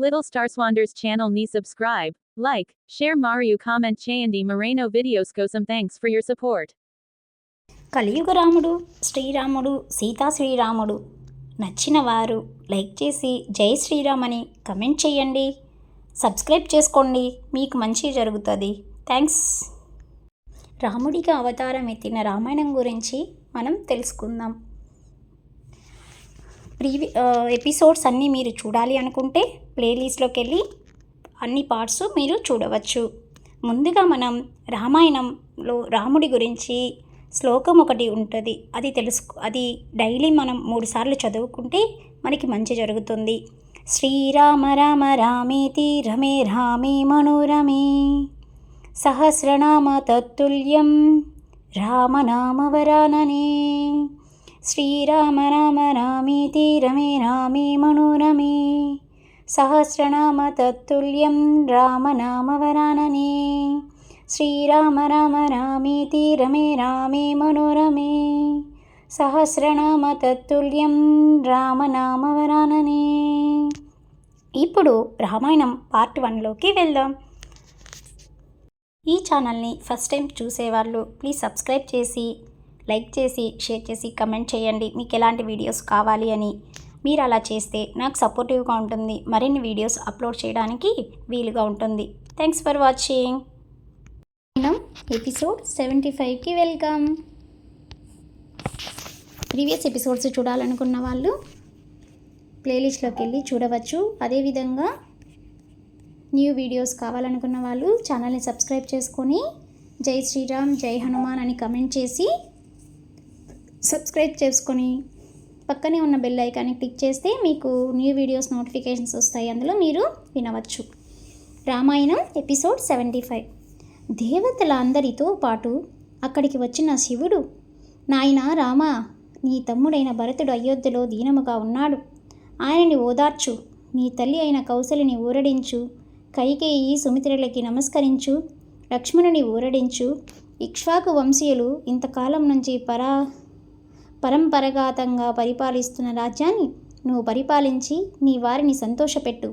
Little Star Swanders channel ni subscribe, like, share Mario comment చేయండి Moreno videos కోసం thanks for your support. కలియుగ రాముడు శ్రీరాముడు సీతా శ్రీరాముడు నచ్చిన వారు లైక్ చేసి జై శ్రీరామ్ అని కమెంట్ చేయండి. సబ్స్క్రైబ్ చేసుకోండి, మీకు మంచి జరుగుతుంది. థ్యాంక్స్. రాముడిగా అవతారం ఎత్తిన రామాయణం గురించి మనం తెలుసుకుందాం. ఎపిసోడ్స్ అన్నీ మీరు చూడాలి అనుకుంటే ప్లేలిస్ట్లోకి వెళ్ళి అన్ని పార్ట్స్ మీరు చూడవచ్చు. ముందుగా మనం రామాయణంలో రాముడి గురించి శ్లోకం ఒకటి ఉంటుంది, అది డైలీ మనం 3 సార్లు చదువుకుంటే మనకి మంచి జరుగుతుంది. శ్రీరామ రామ రామేతి రమే రామే మనోరమే సహస్రనామ తత్తుల్యం రామనామవరాననే. శ్రీరామ రామ రామేతి రమే రామే మనోరమే సహస్రనామ తత్తుల్యం రామనామవరాననే. శ్రీరామ రామ రామేతి రమే రామే మనోరమే సహస్రనామ తత్తుల్యం రామనామవరాననే. ఇప్పుడు రామాయణం పార్ట్ 1లోకి వెళ్దాం. ఈ ఛానల్ని ఫస్ట్ టైం చూసేవాళ్ళు ప్లీజ్ సబ్స్క్రైబ్ చేసి లైక్ చేసి షేర్ చేసి కమెంట్ చేయండి మీకు ఎలాంటి వీడియోస్ కావాలి అని. మీరు అలా చేస్తే నాకు సపోర్టివ్గా ఉంటుంది, మరిన్ని వీడియోస్ అప్లోడ్ చేయడానికి వీలుగా ఉంటుంది. Thanks for watching. ఎపిసోడ్ 75కి వెల్కమ్. ప్రీవియస్ ఎపిసోడ్స్ చూడాలనుకున్న వాళ్ళు ప్లేలిస్ట్లోకి వెళ్ళి చూడవచ్చు. అదేవిధంగా న్యూ వీడియోస్ కావాలనుకున్న వాళ్ళు ఛానల్ని సబ్స్క్రైబ్ చేసుకొని జై శ్రీరామ్ జై హనుమాన్ అని కమెంట్ చేసి సబ్స్క్రైబ్ చేసుకొని పక్కనే ఉన్న బెల్ ఐకాన్ని క్లిక్ చేస్తే మీకు న్యూ వీడియోస్ నోటిఫికేషన్స్ వస్తాయి, అందులో మీరు వినవచ్చు. రామాయణం ఎపిసోడ్ 75. దేవతల అందరితో పాటు అక్కడికి వచ్చిన శివుడు, నాయనా రామ, నీ తమ్ముడైన భరతుడు అయోధ్యలో దీనముగా ఉన్నాడు, ఆయనని ఓదార్చు. నీ తల్లి అయిన కౌసలిని ఊరడించు. కైకేయి సుమిత్రులకి నమస్కరించు. లక్ష్మణుని ఊరడించు. ఇక్ష్వాకు వంశీయులు ఇంతకాలం నుంచి పరంపరఘాతంగా పరిపాలిస్తున్న రాజ్యాన్ని నువ్వు పరిపాలించి నీ వారిని సంతోషపెట్టు.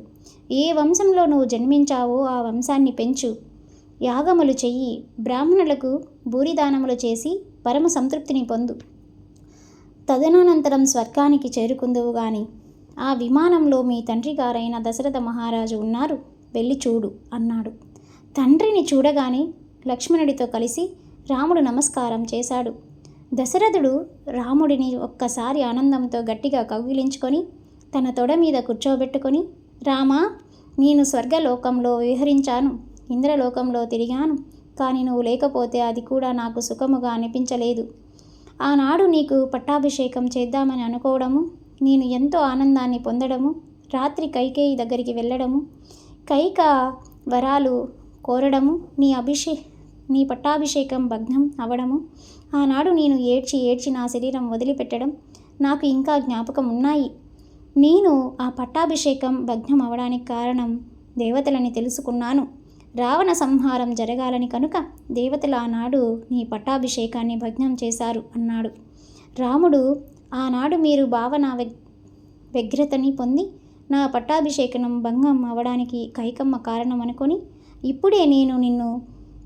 ఏ వంశంలో నువ్వు జన్మించావో ఆ వంశాన్ని పెంచు. యాగములు చెయ్యి. బ్రాహ్మణులకు భూరిదానములు చేసి పరమ సంతృప్తిని పొందు. తదనంతరం స్వర్గానికి చేరుకుందువు గాని. ఆ విమానంలో మీ తండ్రి గారైన దశరథ మహారాజు ఉన్నారు, వెళ్ళి చూడు అన్నాడు. తండ్రిని చూడగానే లక్ష్మణుడితో కలిసి రాముడు నమస్కారం చేశాడు. దశరథుడు రాముడిని ఒక్కసారి ఆనందంతో గట్టిగా కౌగిలించుకొని తన తొడ మీద కూర్చోబెట్టుకొని, రామా, నేను స్వర్గలోకంలో విహరించాను, ఇంద్రలోకంలో తిరిగాను, కానీ నువ్వు లేకపోతే అది కూడా నాకు సుఖముగా అనిపించలేదు. ఆనాడు నీకు పట్టాభిషేకం చేద్దామని అనుకోవడము, నేను ఎంతో ఆనందాన్ని పొందడము, రాత్రి కైకేయి దగ్గరికి వెళ్ళడము, కైక వరాలు కోరడము, నీ పట్టాభిషేకం భగ్నం అవడము, ఆనాడు నేను ఏడ్చి నా శరీరం వదిలిపెట్టడం నాకు ఇంకా జ్ఞాపకం ఉన్నాయి. నేను ఆ పట్టాభిషేకం భగ్నం అవడానికి కారణం దేవతలని తెలుసుకున్నాను. రావణ సంహారం జరగాలని కనుక దేవతలు ఆనాడు నీ పట్టాభిషేకాన్ని భగ్నం చేశారు అన్నాడు. రాముడు, ఆనాడు మీరు భావన వ్యగ్రతని పొంది నా పట్టాభిషేకం భంగం అవడానికి కైకమ్మ కారణం అనుకొని ఇప్పుడే నేను నిన్ను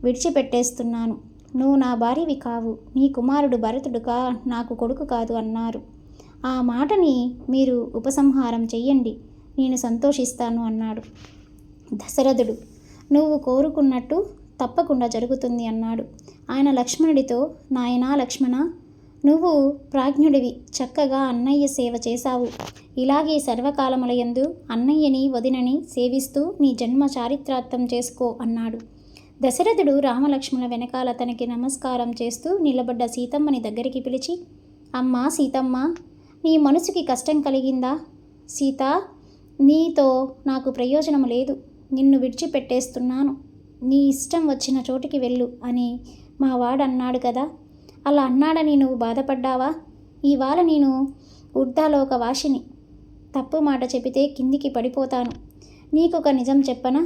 విడిచిపెట్టేస్తున్నాను. నువ్వు నా భార్యవి కావు, నీ కుమారుడు భరతుడుగా నాకు కొడుకు కాదు అన్నారు. ఆ మాటని మీరు ఉపసంహారం చెయ్యండి, నేను సంతోషిస్తాను అన్నాడు. దశరథుడు, నువ్వు కోరుకున్నట్టు తప్పకుండా జరుగుతుంది అన్నాడు. ఆయన లక్ష్మణుడితో, నాయనా లక్ష్మణ, నువ్వు ప్రాజ్ఞుడివి, చక్కగా అన్నయ్య సేవ చేశావు. ఇలాగే సర్వకాలములయందు అన్నయ్యని వదినని సేవిస్తూ నీ జన్మ చారిత్రార్థం చేసుకో అన్నాడు. దశరథుడు రామలక్ష్మణ వెనకాల తనకి నమస్కారం చేస్తూ నిలబడ్డ సీతమ్మని దగ్గరికి పిలిచి, అమ్మా సీతమ్మ, నీ మనసుకి కష్టం కలిగిందా? సీత, నీతో నాకు ప్రయోజనం లేదు, నిన్ను విడిచిపెట్టేస్తున్నాను, నీ ఇష్టం వచ్చిన చోటికి వెళ్ళు అని మా వాడన్నాడు కదా, అలా అన్నాడని నువ్వు బాధపడ్డావా? ఇవాళ నేను ఊర్ధ్వలోక వాసిని, తప్పు మాట చెబితే కిందికి పడిపోతాను. నీకొక నిజం చెప్పనా?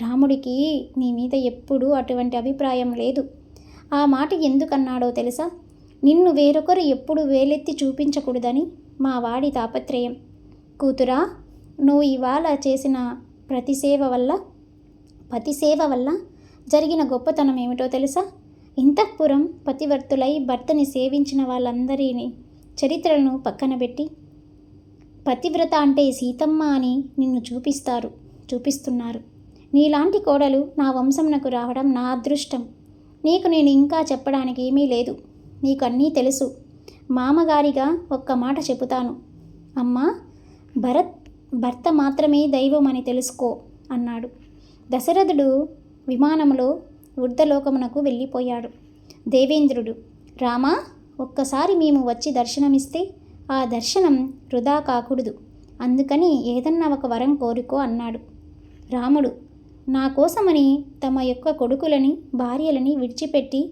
రాముడికి నీ మీద ఎప్పుడూ అటువంటి అభిప్రాయం లేదు. ఆ మాట ఎందుకన్నాడో తెలుసా? నిన్ను వేరొకరు ఎప్పుడు వేలెత్తి చూపించకూడదని మా వాడి తాపత్రయం. కూతురా, నువ్వు ఇవాళ చేసిన పతి సేవ వల్ల జరిగిన గొప్పతనం ఏమిటో తెలుసా? ఇంతఃపురం పతివర్తులై భర్తని సేవించిన వాళ్ళందరినీ చరిత్రలను పక్కన పెట్టి పతివ్రత అంటే సీతమ్మ అని నిన్ను చూపిస్తున్నారు. నీలాంటి కోడలు నా వంశంనకు రావడం నా అదృష్టం. నీకు నేను ఇంకా చెప్పడానికి ఏమీ లేదు. నీకు అన్నీ తెలుసు. మామగారిగా ఒక్క మాట చెబుతాను. అమ్మా, భర్త మాత్రమే దైవం అని తెలుసుకో అన్నాడు. దశరథుడు విమానంలో ఊర్ధ్వలోకమునకు వెళ్ళిపోయాడు. దేవేంద్రుడు, రామా, ఒక్కసారి మేము వచ్చి దర్శనమిస్తే ఆ దర్శనం వృధా కాకూడదు. అందుకని ఏదన్నా ఒక వరం కోరుకో అన్నాడు. రాముడు, నా కోసమని తమ యొక్క కొడుకులని భార్యలని విడిచిపెట్టి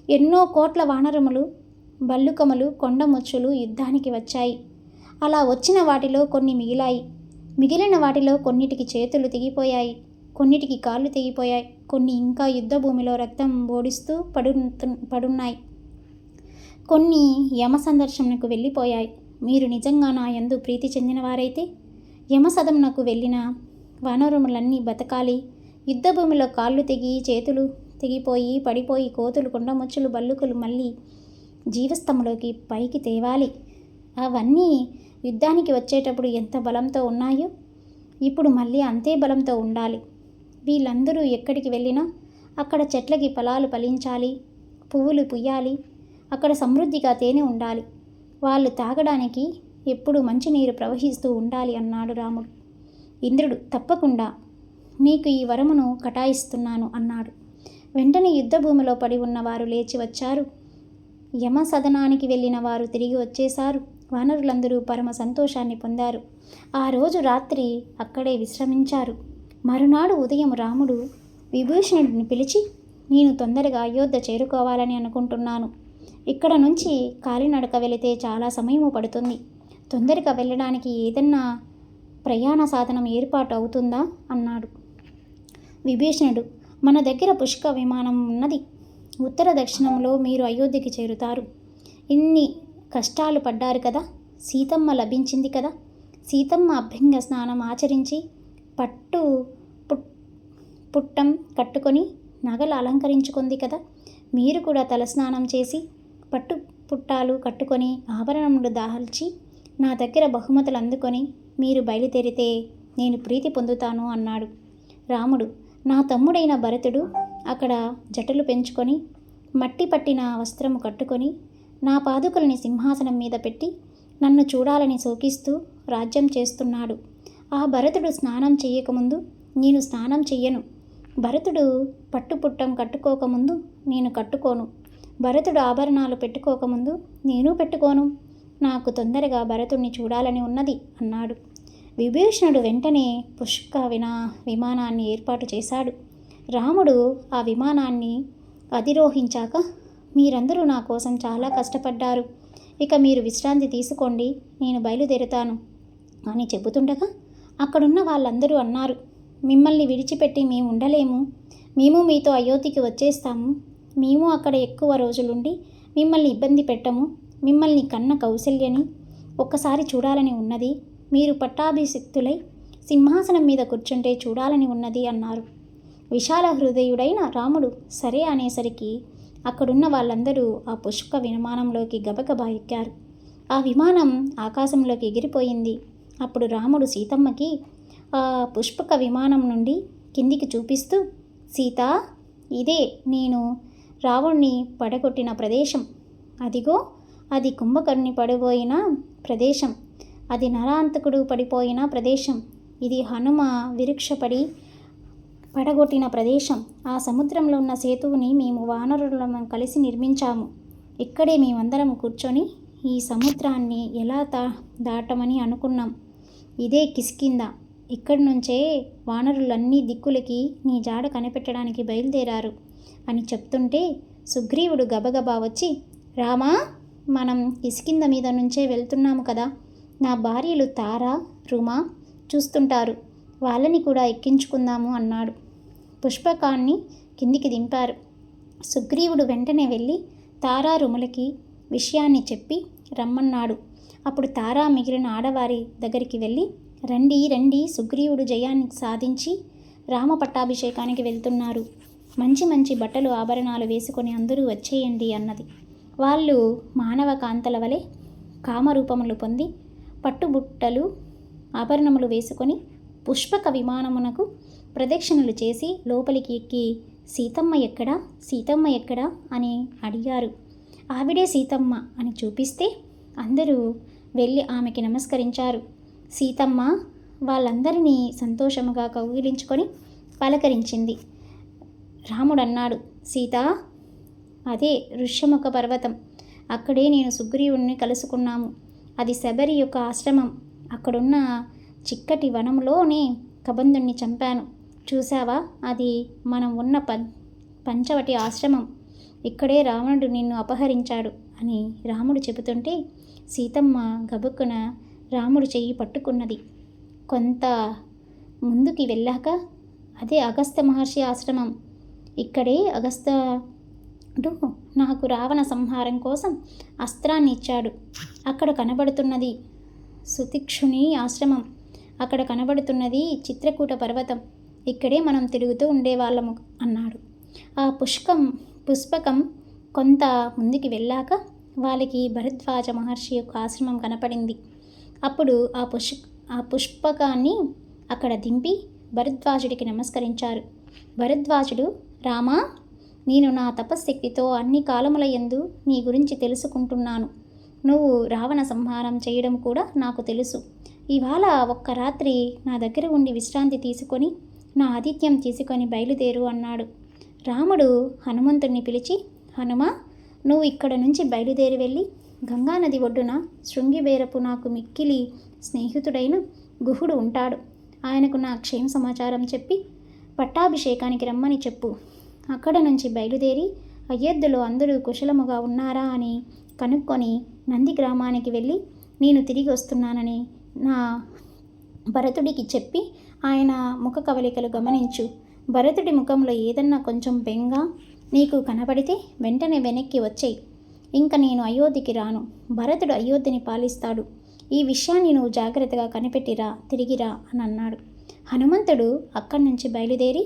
ఎన్నో కోట్ల వానరములు, బల్లుకములు, కొండముచ్చులు యుద్ధానికి వచ్చాయి. అలా వచ్చిన వాటిలో కొన్ని మిగిలాయి. మిగిలిన వాటిలో కొన్నిటికి చేతులు తెగిపోయాయి, కొన్నిటికి కాళ్ళు తెగిపోయాయి, కొన్ని ఇంకా యుద్ధ భూమిలో రక్తం బోడిస్తూ పడున్నాయి. కొన్ని యమ సందర్శనకు వెళ్ళిపోయాయి. మీరు నిజంగా నా యందు ప్రీతి చెందినవారైతే యమసదమునకు వెళ్ళిన వానరములన్నీ బతకాలి. యుద్ధభూమిలో కాళ్ళు తెగి చేతులు తెగిపోయి పడిపోయి కోతులు, కొండముచ్చులు, బల్లుకులు మళ్ళీ జీవస్తములోకి పైకి తేవాలి. అవన్నీ యుద్ధానికి వచ్చేటప్పుడు ఎంత బలంతో ఉన్నాయో ఇప్పుడు మళ్ళీ అంతే బలంతో ఉండాలి. వీళ్ళందరూ ఎక్కడికి వెళ్ళినా అక్కడ చెట్లకి ఫలాలు ఫలించాలి, పువ్వులు పుయ్యాలి, అక్కడ సమృద్ధిగా తేనె ఉండాలి. వాళ్ళు తాగడానికి ఎప్పుడు మంచినీరు ప్రవహిస్తూ ఉండాలి అన్నాడు రాముడు. ఇంద్రుడు, తప్పకుండా నీకు ఈ వరమును కటాయిస్తున్నాను అన్నాడు. వెంటనే యుద్ధభూమిలో పడి ఉన్నవారు లేచి వచ్చారు. యమ సదనానికి వెళ్ళిన వారు తిరిగి వచ్చేశారు. వానరులందరూ పరమ సంతోషాన్ని పొందారు. ఆ రోజు రాత్రి అక్కడే విశ్రమించారు. మరునాడు ఉదయం రాముడు విభీషణుడిని పిలిచి, నేను తొందరగా అయోధ్య చేరుకోవాలని అనుకుంటున్నాను. ఇక్కడ నుంచి కాలినడక వెళితే చాలా సమయము పడుతుంది. తొందరగా వెళ్ళడానికి ఏదన్నా ప్రయాణ సాధనం ఏర్పాటు అవుతుందా అన్నాడు. విభీషణుడు, మన దగ్గర పుష్క విమానం ఉన్నది. ఉత్తర దక్షిణంలో మీరు అయోధ్యకి చేరుతారు. ఇన్ని కష్టాలు పడ్డారు కదా, సీతమ్మ లభించింది కదా. సీతమ్మ అభ్యంగ స్నానం ఆచరించి పుట్టం కట్టుకొని నగలు అలంకరించుకుంది కదా. మీరు కూడా తలస్నానం చేసి పుట్టాలు కట్టుకొని ఆభరణములు దాల్చి నా దగ్గర బహుమతులు అందుకొని మీరు బయలుదేరితే నేను ప్రీతి పొందుతాను అన్నాడు. రాముడు, నా తమ్ముడైన భరతుడు అక్కడ జటలు పెంచుకొని మట్టి పట్టిన వస్త్రము కట్టుకొని నా పాదుకల్ని సింహాసనం మీద పెట్టి నన్ను చూడాలని శోకిస్తూ రాజ్యం చేస్తున్నాడు. ఆ భరతుడు స్నానం చెయ్యకముందు నేను స్నానం చెయ్యను. భరతుడు పట్టుపుట్టం కట్టుకోకముందు నేను కట్టుకోను. భరతుడు ఆభరణాలు పెట్టుకోకముందు నేను పెట్టుకోను. నాకు తొందరగా భరతుడిని చూడాలని ఉన్నది అన్నాడు. విభీషణుడు వెంటనే పుష్క విమానాన్ని ఏర్పాటు చేశాడు. రాముడు ఆ విమానాన్ని అధిరోహించాక, మీరందరూ నా కోసం చాలా కష్టపడ్డారు. ఇక మీరు విశ్రాంతి తీసుకోండి, నేను బయలుదేరుతాను అని చెబుతుండగా అక్కడున్న వాళ్ళందరూ అన్నారు, మిమ్మల్ని విడిచిపెట్టి మేము ఉండలేము. మేము మీతో అయోధ్యకి వచ్చేస్తాము. మేము అక్కడ ఎక్కువ రోజులుండి మిమ్మల్ని ఇబ్బంది పెట్టము. మిమ్మల్ని కన్న కౌసల్యని ఒక్కసారి చూడాలని ఉన్నది. మీరు పట్టాభిషిక్తులై సింహాసనం మీద కూర్చుంటే చూడాలని ఉన్నది అన్నారు. విశాల హృదయుడైన రాముడు సరే అనేసరికి అక్కడున్న వాళ్ళందరూ ఆ పుష్ప విమానంలోకి గబగబా ఎక్కారు. ఆ విమానం ఆకాశంలోకి ఎగిరిపోయింది. అప్పుడు రాముడు సీతమ్మకి ఆ పుష్పక విమానం నుండి కిందికి చూపిస్తూ, సీత, ఇదే నేను రావణ్ణి పడగొట్టిన ప్రదేశం. అదిగో అది కుంభకర్ణి పడిపోయిన ప్రదేశం. అది నరాంతకుడు పడిపోయిన ప్రదేశం. ఇది హనుమ విరుక్షపడి పడగొట్టిన ప్రదేశం. ఆ సముద్రంలో ఉన్న సేతువుని మేము వానరులం కలిసి నిర్మించాము. ఇక్కడే మేమందరం కూర్చొని ఈ సముద్రాన్ని ఎలా దాటమని అనుకున్నాం. ఇదే కిష్కింధ. ఇక్కడి నుంచే వానరులన్నీ దిక్కులకి నీ జాడ కనిపెట్టడానికి బయలుదేరారు అని చెప్తుంటే సుగ్రీవుడు గబగబా వచ్చి, రామా, మనం కిష్కింధ మీద నుంచే వెళ్తున్నాము కదా. నా భార్యలు తార, రుమ చూస్తుంటారు. వాళ్ళని కూడా ఎక్కించుకుందాము అన్నాడు. పుష్పకాన్ని కిందికి దింపారు. సుగ్రీవుడు వెంటనే వెళ్ళి తారా, రుమలకి విషయాన్ని చెప్పి రమ్మన్నాడు. అప్పుడు తారా మిగిలిన ఆడవారి దగ్గరికి వెళ్ళి, రండి రండి, సుగ్రీవుడు జయాన్ని సాధించి రామ పట్టాభిషేకానికి వెళ్తున్నారు. మంచి మంచి బట్టలు ఆభరణాలు వేసుకొని అందరూ వచ్చేయండి అన్నది. వాళ్ళు మానవ కాంతల వలె కామరూపములు పొంది పట్టుబుట్టలు ఆభరణములు వేసుకొని పుష్పక విమానమునకు ప్రదక్షిణలు చేసి లోపలికి ఎక్కి సీతమ్మ ఎక్కడా, సీతమ్మ ఎక్కడా అని అడిగారు. ఆవిడే సీతమ్మ అని చూపిస్తే అందరూ వెళ్ళి ఆమెకి నమస్కరించారు. సీతమ్మ వాళ్ళందరినీ సంతోషముగా కౌగిలించుకొని పలకరించింది. రాముడు అన్నాడు, సీత, అదే ఋష్యముఖ పర్వతం, అక్కడే నేను సుగ్రీవుణ్ణి కలుసుకున్నాము. అది శబరి యొక్క ఆశ్రమం. అక్కడున్న చిక్కటి వనంలోనే కబంధుణ్ణి చంపాను. చూసావా, అది మనం ఉన్న పంచవటి ఆశ్రమం. ఇక్కడే రావణుడు నిన్ను అపహరించాడు అని రాముడు చెబుతుంటే సీతమ్మ గబుక్కున రాముడు చెయ్యి పట్టుకున్నది. కొంత ముందుకి వెళ్ళాక అదే అగస్త్య మహర్షి ఆశ్రమం. ఇక్కడే అగస్త్యుడు నాకు రావణ సంహారం కోసం అస్త్రాన్ని ఇచ్చాడు. అక్కడ కనబడుతున్నది సుతిక్షుని ఆశ్రమం. అక్కడ కనబడుతున్నది చిత్రకూట పర్వతం. ఇక్కడే మనం తిరుగుతూ ఉండేవాళ్ళము అన్నాడు. ఆ పుష్పకం కొంత ముందుకి వెళ్ళాక వాళ్ళకి భరద్వాజ మహర్షి యొక్క ఆశ్రమం కనపడింది. అప్పుడు ఆ పుష్పకాన్ని అక్కడ దింపి భరద్వాజుడికి నమస్కరించారు. భరద్వాజుడు, రామా, నేను నా తపశ్శక్తితో అన్ని కాలముల యందు నీ గురించి తెలుసుకుంటున్నాను. నువ్వు రావణ సంహారం చేయడం కూడా నాకు తెలుసు. ఇవాళ ఒక్క రాత్రి నా దగ్గర ఉండి విశ్రాంతి తీసుకొని నా ఆతిథ్యం తీసుకొని బయలుదేరు అన్నాడు. రాముడు హనుమంతుడిని పిలిచి, హనుమ, నువ్వు ఇక్కడ నుంచి బయలుదేరి వెళ్ళి గంగానది ఒడ్డున శృంగిబేరపు నాకు మిక్కిలి స్నేహితుడైన గుహుడు ఉంటాడు. ఆయనకు నా క్షేమ సమాచారం చెప్పి పట్టాభిషేకానికి రమ్మని చెప్పు. అక్కడ నుంచి బయలుదేరి అయోధ్యలో అందరూ కుశలముగా ఉన్నారా అని కనుక్కొని నంది గ్రామానికి వెళ్ళి నేను తిరిగి వస్తున్నానని నా భరతుడికి చెప్పి ఆయన ముఖ కవలికలు గమనించు. భరతుడి ముఖంలో ఏదన్నా కొంచెం బెంగ నీకు కనబడితే వెంటనే వెనక్కి వచ్చేయి. ఇంక నేను అయోధ్యకి రాను. భరతుడు అయోధ్యని పాలిస్తాడు. ఈ విషయాన్ని నువ్వు జాగ్రత్తగా కనిపెట్టిరా, తిరిగిరా అని అన్నాడు. హనుమంతుడు అక్కడి నుంచి బయలుదేరి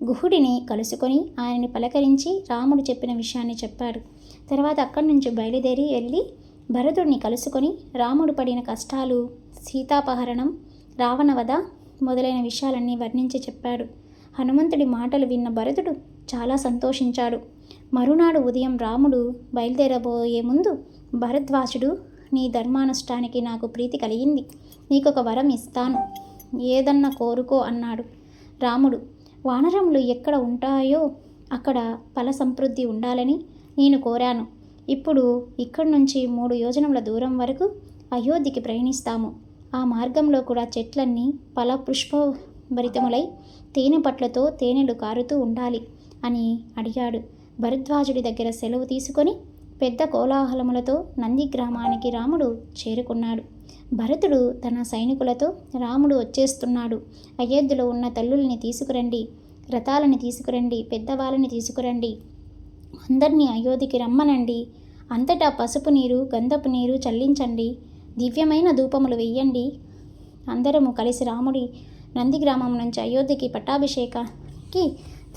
గుహుడిని కలుసుకొని ఆయనని పలకరించి రాముడు చెప్పిన విషయాన్ని చెప్పాడు. తర్వాత అక్కడి నుంచి బయలుదేరి వెళ్ళి భరతుడిని కలుసుకొని రాముడు పడిన కష్టాలు, సీతాపహరణం, రావణవధ మొదలైన విషయాలన్నీ వర్ణించి చెప్పాడు. హనుమంతుడి మాటలు విన్న భరతుడు చాలా సంతోషించాడు. మరునాడు ఉదయం రాముడు బయలుదేరబోయే ముందు భరద్వాజుడు, నీ ధర్మానుష్ఠానికి నాకు ప్రీతి కలిగింది. నీకొక వరం ఇస్తాను, ఏదన్నా కోరుకో అన్నాడు. రాముడు, వానరములు ఎక్కడ ఉంటాయో అక్కడ ఫల సమృద్ధి ఉండాలని నేను కోరాను. ఇప్పుడు ఇక్కడి నుంచి 3 యోజనముల దూరం వరకు అయోధ్యకి ప్రయాణిస్తాము. ఆ మార్గంలో కూడా చెట్లన్నీ ఫల పుష్పభరితములై తేనె పట్లతో తేనెలు కారుతూ ఉండాలి అని అడిగాడు. భరద్వాజుడి దగ్గర సెలవు తీసుకొని పెద్ద కోలాహలములతో నంది గ్రామానికి రాముడు చేరుకున్నాడు. భరతుడు తన సైనికులతో, రాముడు వచ్చేస్తున్నాడు, అయోధ్యలో ఉన్న తల్లుల్ని తీసుకురండి, రథాలని తీసుకురండి, పెద్దవాళ్ళని తీసుకురండి, అందరినీ అయోధ్యకి రమ్మనండి, అంతటా పసుపు నీరు, గంధపు నీరు చల్లించండి, దివ్యమైన ధూపములు వెయ్యండి, అందరము కలిసి రాముడి నందిగ్రామం నుంచి అయోధ్యకి పట్టాభిషేకానికి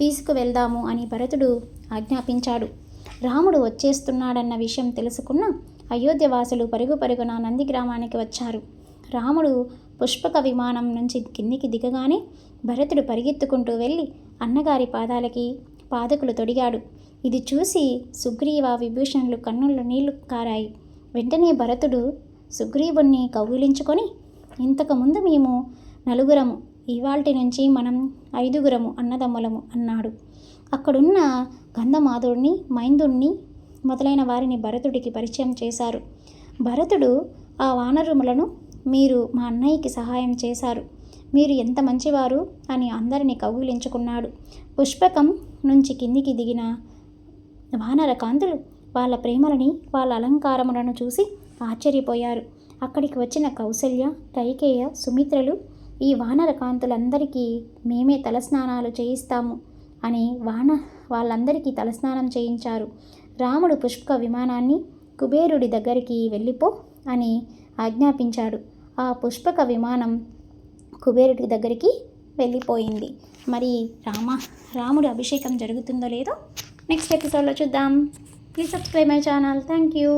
తీసుకువెళ్దాము అని భరతుడు ఆజ్ఞాపించాడు. రాముడు వచ్చేస్తున్నాడన్న విషయం తెలుసుకున్న అయోధ్యవాసులు పరుగు పరుగున నందిగ్రామానికి వచ్చారు. రాముడు పుష్పక విమానం నుంచి కిందికి దిగగానే భరతుడు పరిగెత్తుకుంటూ వెళ్ళి అన్నగారి పాదాలకి పాదకులు తొడిగాడు. ఇది చూసి సుగ్రీవ, విభీషణులు కన్నుల్లో నీళ్లు కారాయి. వెంటనే భరతుడు సుగ్రీవుణ్ణి కౌగిలించుకొని, ఇంతకుముందు మేము 4 ఇవాల్టి నుంచి మనం 5 అన్నదమ్ములము అన్నాడు. అక్కడున్న గంధమాధుడిని, మైందుణ్ణి మొదలైన వారిని భరతుడికి పరిచయం చేశారు. భరతుడు, ఆ వానరములను మీరు మా అన్నయ్యకి సహాయం చేశారు, మీరు ఎంత మంచివారు అని అందరినీ కౌగిలించుకున్నాడు. పుష్పకం నుంచి కిందికి దిగిన వానర కాంతులు వాళ్ళ ప్రేమలని, వాళ్ళ అలంకారములను చూసి ఆశ్చర్యపోయారు. అక్కడికి వచ్చిన కౌసల్య, కైకేయ, సుమిత్రలు ఈ వానర కాంతులందరికీ మేమే తలస్నానాలు చేయిస్తాము అని వాళ్ళందరికీ తలస్నానం చేయించారు. రాముడు పుష్పక విమానాన్ని కుబేరుడి దగ్గరికి వెళ్ళిపో అని ఆజ్ఞాపించాడు. ఆ పుష్పక విమానం కుబేరుడి దగ్గరికి వెళ్ళిపోయింది. మరి రాముడి అభిషేకం జరుగుతుందో లేదో నెక్స్ట్ ఎపిసోడ్లో చూద్దాం. Please subscribe my channel. Thank you.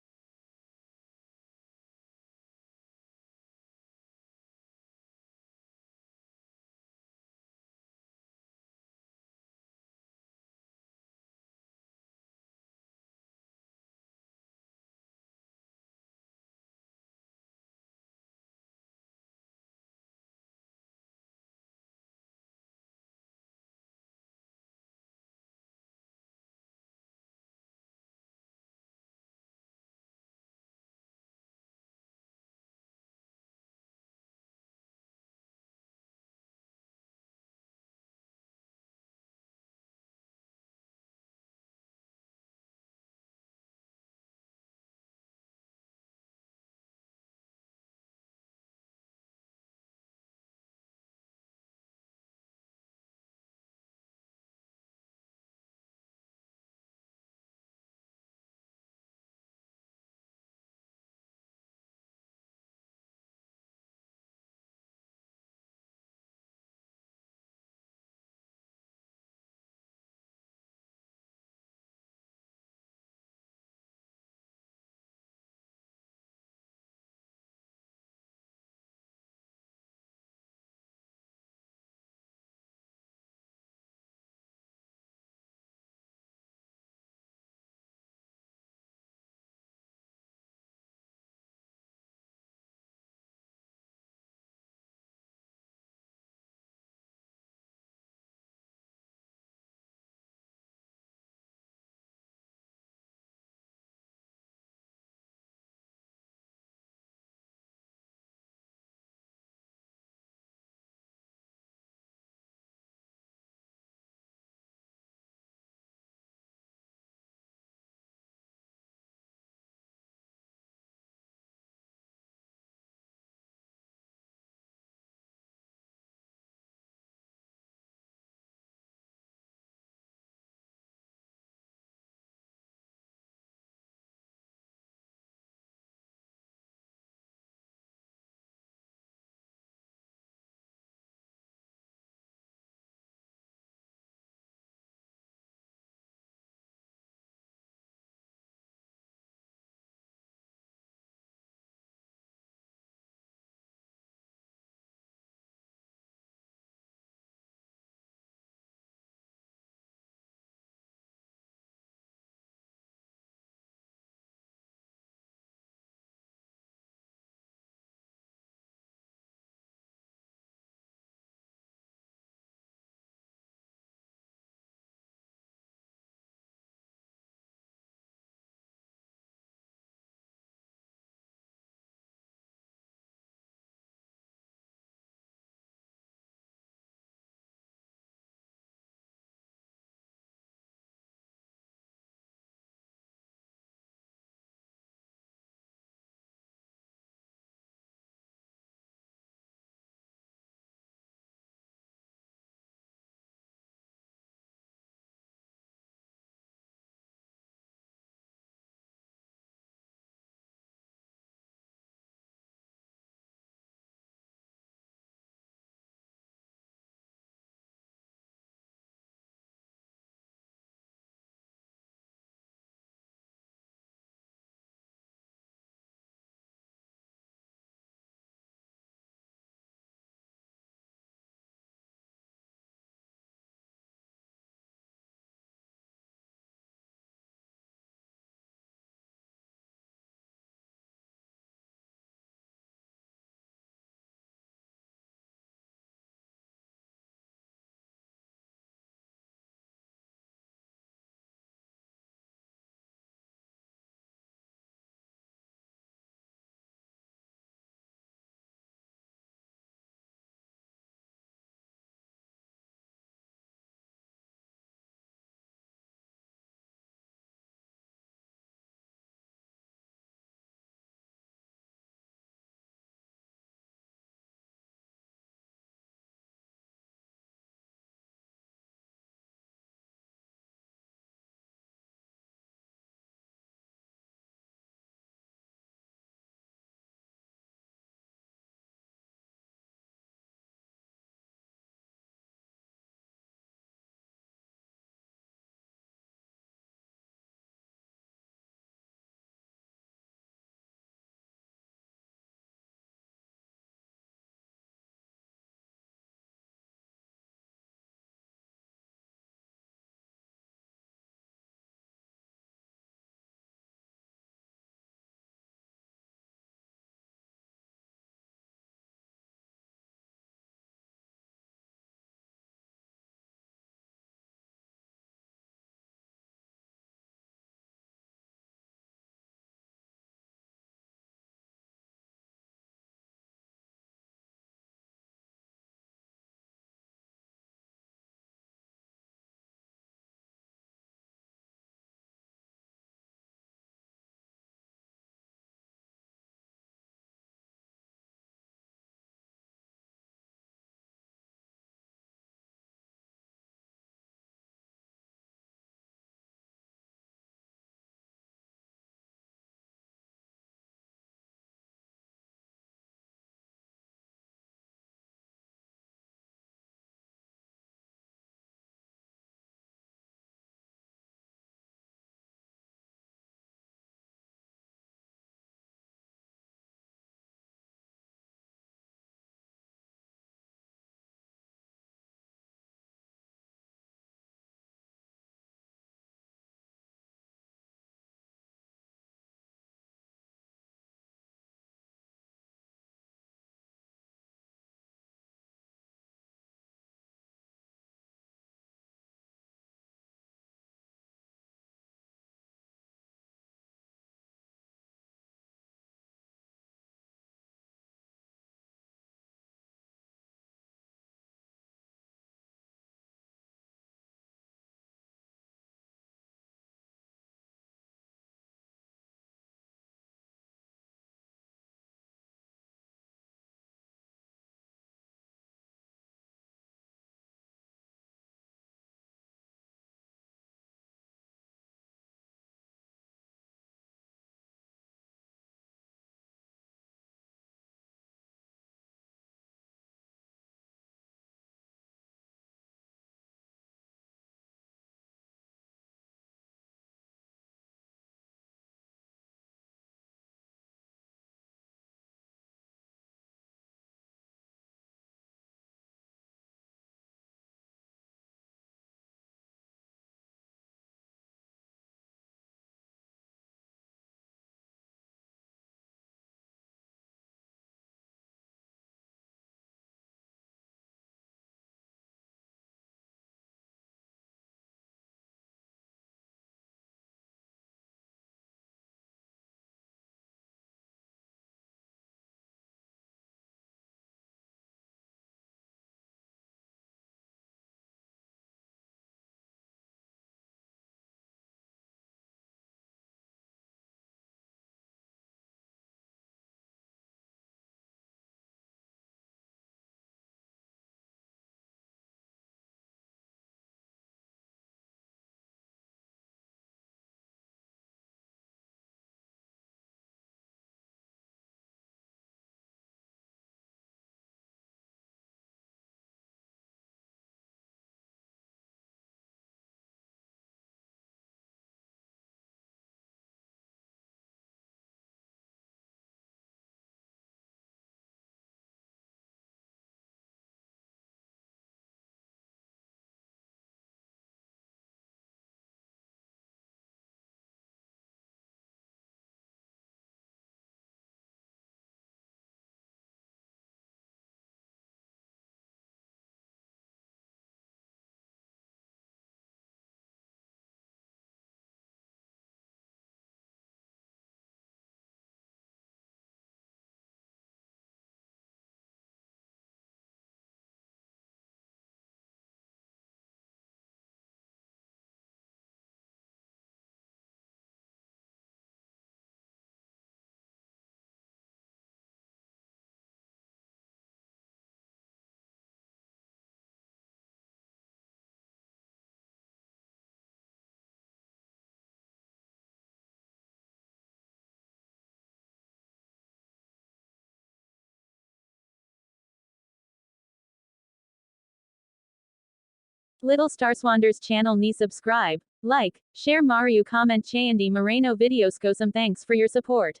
Little Starswanders channel ni subscribe, like, share Mariu comment చేయండి Moreno videos కోసం thanks for your support.